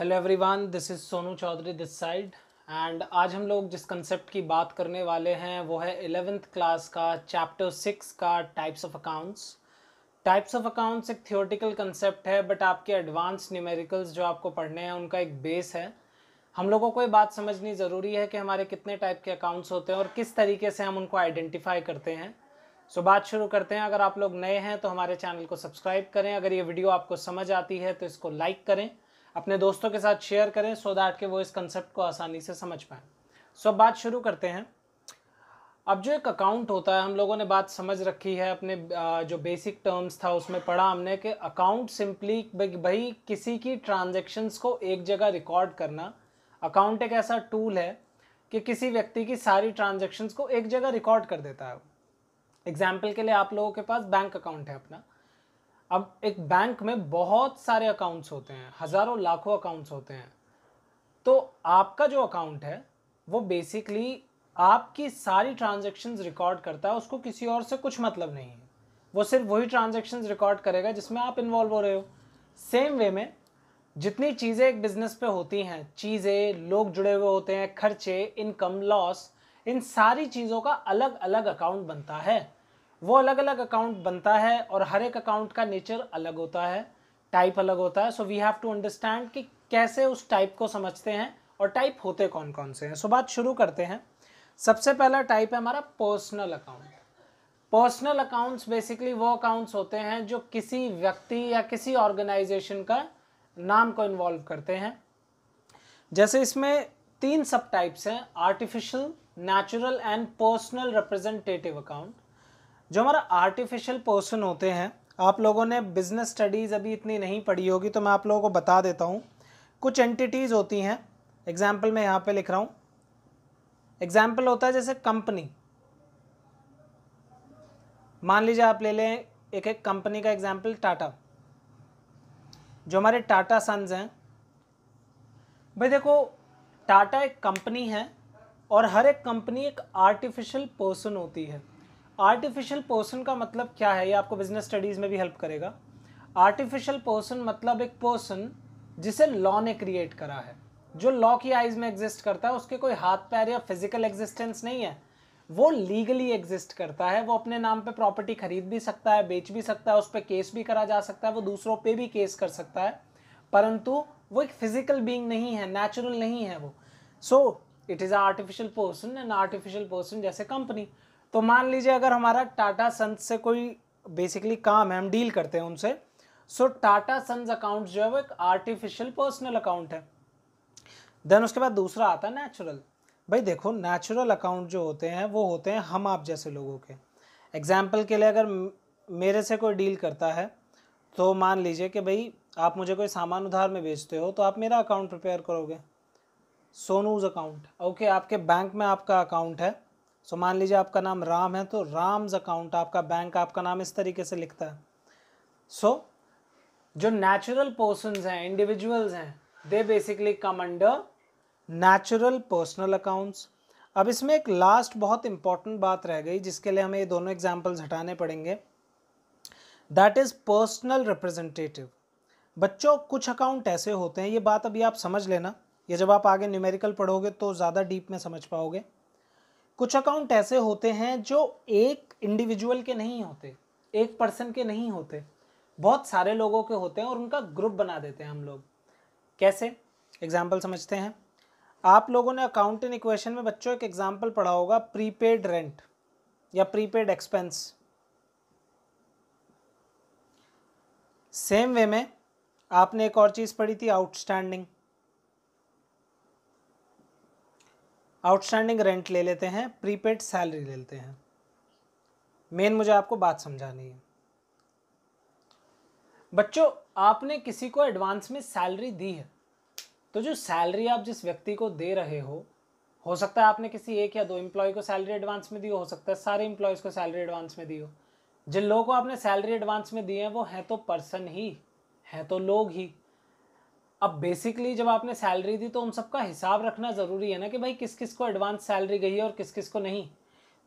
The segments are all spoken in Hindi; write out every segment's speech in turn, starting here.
Hello everyone, this is Sonu Chaudhary this side. And आज हम लोग जिस कंसेप्ट की बात करने वाले हैं वो है 11th क्लास का चैप्टर 6 का types of accounts. Types of accounts एक थियोरेटिकल कंसेप्ट है, बट आपके एडवांस न्यूमेरिकल्स जो आपको पढ़ने हैं उनका एक बेस है। हम लोगों को ये बात समझनी ज़रूरी है कि हमारे कितने टाइप के अकाउंट्स होते हैं और किस तरीके से हम उनको आइडेंटिफाई करते हैं। सो बात शुरू करते हैं। अगर आप लोग नए हैं तो हमारे चैनल को सब्सक्राइब करें। अगर ये वीडियो आपको समझ आती है तो इसको लाइक करें, अपने दोस्तों के साथ शेयर करें सो दैट कि वो इस कंसेप्ट को आसानी से समझ पाएँ। सो बात शुरू करते हैं। अब जो एक अकाउंट होता है, हम लोगों ने बात समझ रखी है, अपने जो बेसिक टर्म्स था उसमें पढ़ा हमने कि अकाउंट सिंपली भाई किसी की ट्रांजैक्शंस को एक जगह रिकॉर्ड करना। अकाउंट एक ऐसा टूल है कि किसी व्यक्ति की सारी ट्रांजैक्शंस को एक जगह रिकॉर्ड कर देता है। एग्जाम्पल के लिए आप लोगों के पास बैंक अकाउंट है अपना। अब एक बैंक में बहुत सारे अकाउंट्स होते हैं, हज़ारों लाखों अकाउंट्स होते हैं। तो आपका जो अकाउंट है वो बेसिकली आपकी सारी ट्रांजैक्शंस रिकॉर्ड करता है, उसको किसी और से कुछ मतलब नहीं है। वो सिर्फ वही ट्रांजैक्शंस रिकॉर्ड करेगा जिसमें आप इन्वॉल्व हो रहे हो। सेम वे में जितनी चीज़ें एक बिजनेस पे होती हैं, चीज़ें, लोग जुड़े हुए होते हैं, खर्चे, इनकम, लॉस, इन सारी चीज़ों का अलग अलग अकाउंट बनता है। वो अलग अलग अकाउंट बनता है और हर एक अकाउंट का नेचर अलग होता है, टाइप अलग होता है। So we have to understand कि कैसे उस टाइप को समझते हैं और टाइप होते कौन कौन से हैं। सो बात शुरू करते हैं। सबसे पहला टाइप है हमारा personal account. Personal accounts basically वो अकाउंट्स होते हैं जो किसी व्यक्ति या किसी ऑर्गेनाइजेशन का नाम को इन्वॉल्व करते हैं। जैसे इसमें 3 सब टाइप्स हैं: artificial, natural and personal representative account. जो हमारा आर्टिफिशियल पर्सन होते हैं, आप लोगों ने बिजनेस स्टडीज़ अभी इतनी नहीं पढ़ी होगी तो मैं आप लोगों को बता देता हूँ। कुछ एंटिटीज़ होती हैं, एग्जाम्पल मैं यहाँ पे लिख रहा हूँ। एग्जाम्पल होता है जैसे कंपनी। मान लीजिए आप ले लें एक कंपनी का एग्जाम्पल, टाटा। जो हमारे टाटा सन्स हैं, भाई देखो, टाटा एक कंपनी है और हर एक कंपनी एक आर्टिफिशियल पर्सन होती है। आर्टिफिशियल पर्सन का मतलब क्या है, ये आपको बिजनेस स्टडीज़ में भी हेल्प करेगा। आर्टिफिशियल पर्सन मतलब एक पर्सन जिसे लॉ ने क्रिएट करा है, जो लॉ की आइज में एग्जिस्ट करता है। उसके कोई हाथ पैर या फिजिकल एग्जिस्टेंस नहीं है, वो लीगली एग्जिस्ट करता है। वो अपने नाम पे प्रॉपर्टी खरीद भी सकता है, बेच भी सकता है, उस पर केस भी करा जा सकता है, वो दूसरों पे भी केस कर सकता है, परंतु वो एक फिजिकल बीइंग नहीं है, नेचुरल नहीं है वो। So it is artificial person. And artificial person जैसे कंपनी। तो मान लीजिए अगर हमारा टाटा सन्स से कोई बेसिकली काम है, हम डील करते हैं उनसे, सो टाटा सन्स अकाउंट जो है वो एक आर्टिफिशियल पर्सनल अकाउंट है। देन उसके बाद दूसरा आता है नेचुरल। भाई देखो, नेचुरल अकाउंट जो होते हैं वो होते हैं हम आप जैसे लोगों के। एग्जाम्पल के लिए अगर मेरे से कोई डील करता है तो मान लीजिए कि भाई आप मुझे कोई सामान उधार में बेचते हो तो आप मेरा अकाउंट प्रिपेयर करोगे, सोनूज अकाउंट। ओके, आपके बैंक में आपका अकाउंट है। सो मान लीजिए आपका नाम राम है तो राम्स अकाउंट, आपका बैंक आपका नाम इस तरीके से लिखता है। सो जो नेचुरल पर्सन्स हैं, इंडिविजुअल्स हैं, they basically come under natural personal accounts. अब इसमें एक लास्ट बहुत इंपॉर्टेंट बात रह गई जिसके लिए हमें ये दोनों एग्जाम्पल्स हटाने पड़ेंगे, दैट इज पर्सनल रिप्रेजेंटेटिव। बच्चों, कुछ अकाउंट ऐसे होते हैं, ये बात अभी आप समझ लेना, ये जब आप आगे न्यूमेरिकल पढ़ोगे तो ज़्यादा डीप में समझ पाओगे। कुछ अकाउंट ऐसे होते हैं जो एक इंडिविजुअल के नहीं होते, एक पर्सन के नहीं होते, बहुत सारे लोगों के होते हैं और उनका ग्रुप बना देते हैं हम लोग। कैसे? एग्जाम्पल समझते हैं। आप लोगों ने अकाउंट इन इक्वेशन में बच्चों एक एग्जाम्पल पढ़ा होगा, प्रीपेड रेंट या प्रीपेड एक्सपेंस। सेम वे में आपने एक और चीज़ पढ़ी थी, आउटस्टैंडिंग। आउटस्टैंडिंग रेंट ले लेते हैं, प्रीपेड सैलरी ले लेते हैं। मेन मुझे आपको बात समझानी है। बच्चों, आपने किसी को एडवांस में सैलरी दी है, तो जो सैलरी आप जिस व्यक्ति को दे रहे हो सकता है आपने किसी एक या दो एम्प्लॉय को सैलरी एडवांस में दी हो सकता है सारे एम्प्लॉयज़ को सैलरी एडवांस में दी हो। जिन लोगों को आपने सैलरी एडवांस में दी है वो हैं तो पर्सन ही, हैं तो लोग ही। अब बेसिकली जब आपने सैलरी दी तो उन सबका हिसाब रखना ज़रूरी है ना कि भाई किस किस को एडवांस सैलरी गई है और किस किस को नहीं।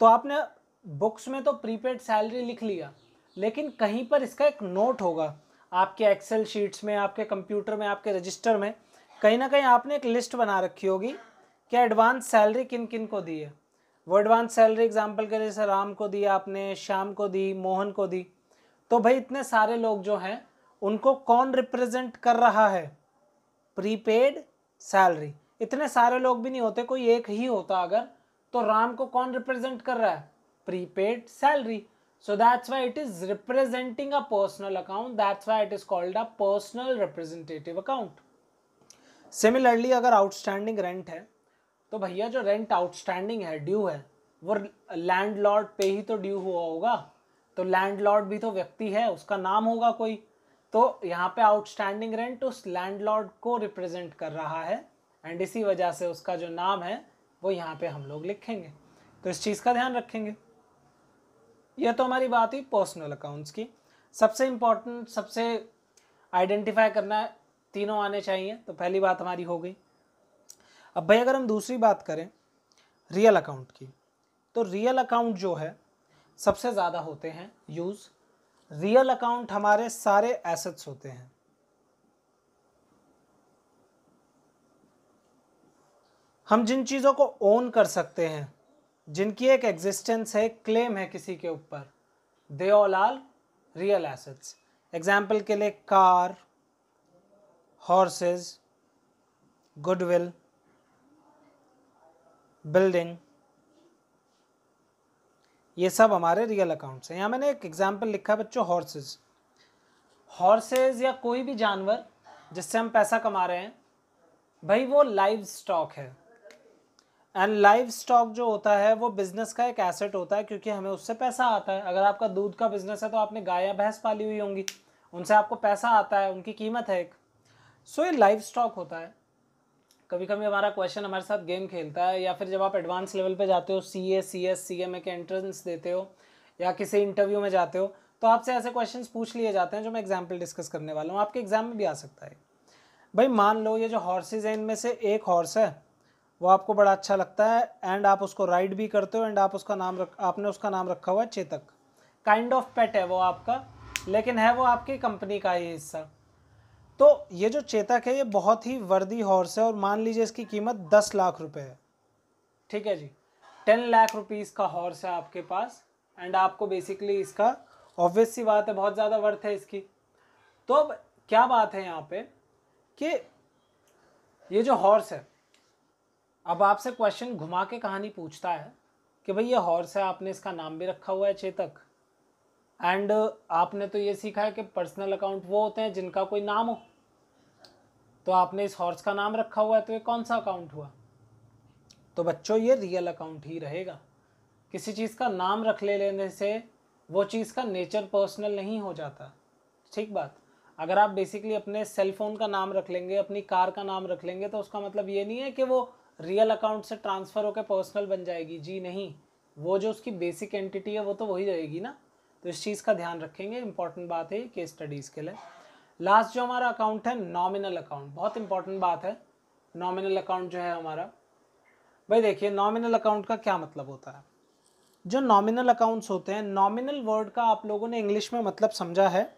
तो आपने बुक्स में तो प्रीपेड सैलरी लिख लिया, लेकिन कहीं पर इसका एक नोट होगा आपके एक्सेल शीट्स में, आपके कंप्यूटर में, आपके रजिस्टर में कहीं ना कहीं आपने एक लिस्ट बना रखी होगी कि एडवांस सैलरी किन किन को दी है। वो एडवांस सैलरी एग्जाम्पल के जैसे राम को दी आपने, श्याम को दी, मोहन को दी। तो भाई इतने सारे लोग जो हैं उनको कौन रिप्रेजेंट कर रहा है? Prepaid salary. इतने सारे लोग भी नहीं होते, कोई एक ही होता अगर, तो राम को कौन रिप्रेजेंट कर रहा है? Prepaid salary. So that's why it is representing a personal account. That's why it is called a personal representative account. Similarly, अगर आउटस्टैंडिंग रेंट है तो भैया जो रेंट आउटस्टैंडिंग है, ड्यू है, वो लैंडलॉर्ड पे ही तो ड्यू हुआ होगा। तो लैंडलॉर्ड भी तो व्यक्ति है, उसका नाम होगा कोई। तो यहाँ पे आउटस्टैंडिंग रेंट उस लैंडलॉर्ड को रिप्रेजेंट कर रहा है एंड इसी वजह से उसका जो नाम है वो यहाँ पे हम लोग लिखेंगे। तो इस चीज़ का ध्यान रखेंगे। यह तो हमारी बात हुई पर्सनल अकाउंट्स की। सबसे इम्पॉर्टेंट, सबसे आइडेंटिफाई करना है, तीनों आने चाहिए। तो पहली बात हमारी हो गई। अब भाई अगर हम दूसरी बात करें रियल अकाउंट की, तो रियल अकाउंट जो है सबसे ज़्यादा होते हैं यूज़। रियल अकाउंट हमारे सारे एसेट्स होते हैं। हम जिन चीज़ों को ओन कर सकते हैं, जिनकी एक एग्जिस्टेंस है, क्लेम है किसी के ऊपर, they all are real assets. Example के लिए कार, हॉर्सेस, गुडविल, बिल्डिंग, ये सब हमारे रियल अकाउंट्स हैं। यहाँ मैंने एक एग्जाम्पल लिखा है बच्चों, हॉर्सेस। हॉर्सेस या कोई भी जानवर जिससे हम पैसा कमा रहे हैं, भाई वो लाइव स्टॉक है। एंड लाइव स्टॉक जो होता है वो बिजनेस का एक एसेट होता है, क्योंकि हमें उससे पैसा आता है। अगर आपका दूध का बिजनेस है तो आपने गाय या भैंस पाली हुई होंगी, उनसे आपको पैसा आता है, उनकी कीमत है एक। सो ये लाइव स्टॉक होता है। कभी कभी हमारा क्वेश्चन हमारे साथ गेम खेलता है, या फिर जब आप एडवांस लेवल पे जाते हो, CA, CS, CMA के एंट्रेंस देते हो या किसी इंटरव्यू में जाते हो, तो आपसे ऐसे क्वेश्चंस पूछ लिए जाते हैं जो मैं एग्जाम्पल डिस्कस करने वाला हूँ। आपके एग्जाम में भी आ सकता है। भाई मान लो ये जो हॉर्सेज हैं, इनमें से एक हॉर्स है, वो आपको बड़ा अच्छा लगता है एंड आप उसको राइड भी करते हो एंड आप उसका नाम आपने उसका नाम रखा हुआ है चेतक। काइंड ऑफ पेट है वो आपका, लेकिन है वो आपकी कंपनी का ही हिस्सा। तो ये जो चेतक है ये बहुत ही वर्दी हॉर्स है और मान लीजिए इसकी कीमत 10 लाख रुपए है। ठीक है जी, 10 लाख रुपीस का हॉर्स है आपके पास एंड आपको बेसिकली इसका, ऑब्वियस सी बात है, बहुत ज़्यादा वर्थ है इसकी। तो अब क्या बात है यहाँ पे कि ये जो हॉर्स है, अब आपसे क्वेश्चन घुमा के कहानी पूछता है कि भाई ये हॉर्स है, आपने इसका नाम भी रखा हुआ है चेतक, एंड आपने तो ये सीखा है कि पर्सनल अकाउंट वो होते हैं जिनका कोई नाम हो। तो आपने इस हॉर्स का नाम रखा हुआ है, तो ये कौन सा अकाउंट हुआ? तो बच्चों ये रियल अकाउंट ही रहेगा। किसी चीज़ का नाम रख लेने से वो चीज़ का नेचर पर्सनल नहीं हो जाता। ठीक बात। अगर आप बेसिकली अपने सेल फोन का नाम रख लेंगे, अपनी कार का नाम रख लेंगे, तो उसका मतलब ये नहीं है कि वो रियल अकाउंट से ट्रांसफ़र होकर पर्सनल बन जाएगी। जी नहीं, वो जो उसकी बेसिक एंटिटी है वो तो वही रहेगी ना। तो इस चीज़ का ध्यान रखेंगे, इंपॉर्टेंट बात है केस स्टडीज़ के लिए। लास्ट जो हमारा अकाउंट है नॉमिनल अकाउंट, बहुत इंपॉर्टेंट बात है। नॉमिनल अकाउंट जो है हमारा, भाई देखिए नॉमिनल अकाउंट का क्या मतलब होता है। जो नॉमिनल अकाउंट्स होते हैं, नॉमिनल वर्ड का आप लोगों ने इंग्लिश में मतलब समझा है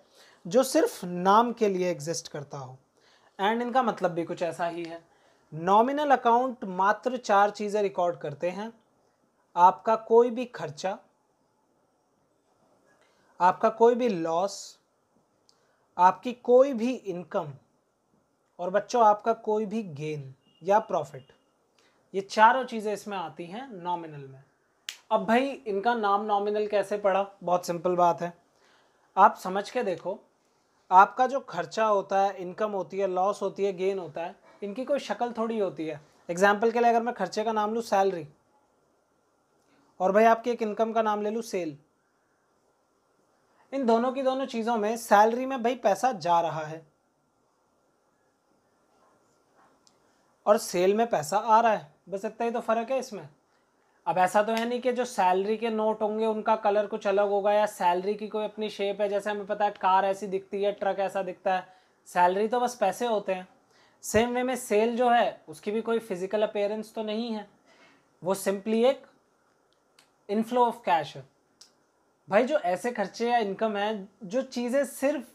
जो सिर्फ नाम के लिए एग्जिस्ट करता हो, एंड इनका मतलब भी कुछ ऐसा ही है। नॉमिनल अकाउंट मात्र 4 चीज़ें रिकॉर्ड करते हैं: आपका कोई भी खर्चा, आपका कोई भी लॉस, आपकी कोई भी इनकम, और बच्चों आपका कोई भी गेन या प्रॉफिट। ये चारों चीज़ें इसमें आती हैं नॉमिनल में। अब भाई इनका नाम नॉमिनल कैसे पड़ा? बहुत सिंपल बात है, आप समझ के देखो। आपका जो खर्चा होता है, इनकम होती है, लॉस होती है, गेन होता है, इनकी कोई शक्ल थोड़ी होती है। एग्जाम्पल के लिए अगर मैं खर्चे का नाम लूँ सैलरी, और भाई आपकी एक इनकम का नाम ले लूँ सेल, इन दोनों की दोनों चीज़ों में सैलरी में भाई पैसा जा रहा है और सेल में पैसा आ रहा है, बस इतना ही तो फ़र्क है इसमें। अब ऐसा तो है नहीं कि जो सैलरी के नोट होंगे उनका कलर कुछ अलग होगा, या सैलरी की कोई अपनी शेप है। जैसे हमें पता है कार ऐसी दिखती है, ट्रक ऐसा दिखता है, सैलरी तो बस पैसे होते हैं। सेम वे में सेल जो है उसकी भी कोई फिजिकल अपीयरेंस तो नहीं है, वो सिंपली एक इनफ्लो ऑफ कैश है। भाई जो ऐसे खर्चे या इनकम है, जो चीज़ें सिर्फ,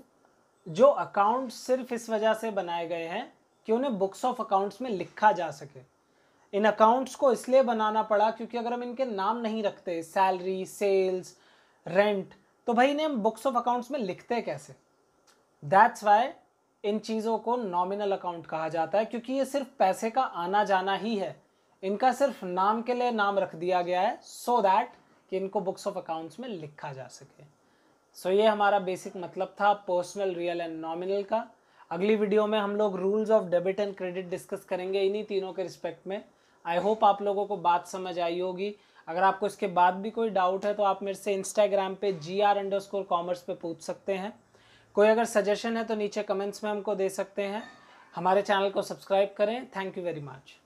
जो अकाउंट सिर्फ इस वजह से बनाए गए हैं कि उन्हें बुक्स ऑफ अकाउंट्स में लिखा जा सके। इन अकाउंट्स को इसलिए बनाना पड़ा क्योंकि अगर हम इनके नाम नहीं रखते, सैलरी, सेल्स, रेंट, तो भाई इन्हें हम बुक्स ऑफ अकाउंट्स में लिखते कैसे। दैट्स वाई इन चीज़ों को नॉमिनल अकाउंट कहा जाता है, क्योंकि ये सिर्फ पैसे का आना जाना ही है। इनका सिर्फ नाम के लिए नाम रख दिया गया है सो दैट कि इनको बुक्स ऑफ अकाउंट्स में लिखा जा सके। सो ये हमारा बेसिक मतलब था पर्सनल, रियल एंड नॉमिनल का। अगली वीडियो में हम लोग rules of debit and credit discuss करेंगे इन्हीं तीनों के रिस्पेक्ट में। आई होप आप लोगों को बात समझ आई होगी। अगर आपको इसके बाद भी कोई डाउट है तो आप मेरे से इंस्टाग्राम पे gr_commerce पे पूछ सकते हैं। कोई अगर सजेशन है तो नीचे कमेंट्स में हमको दे सकते हैं। हमारे चैनल को सब्सक्राइब करें। Thank you very much.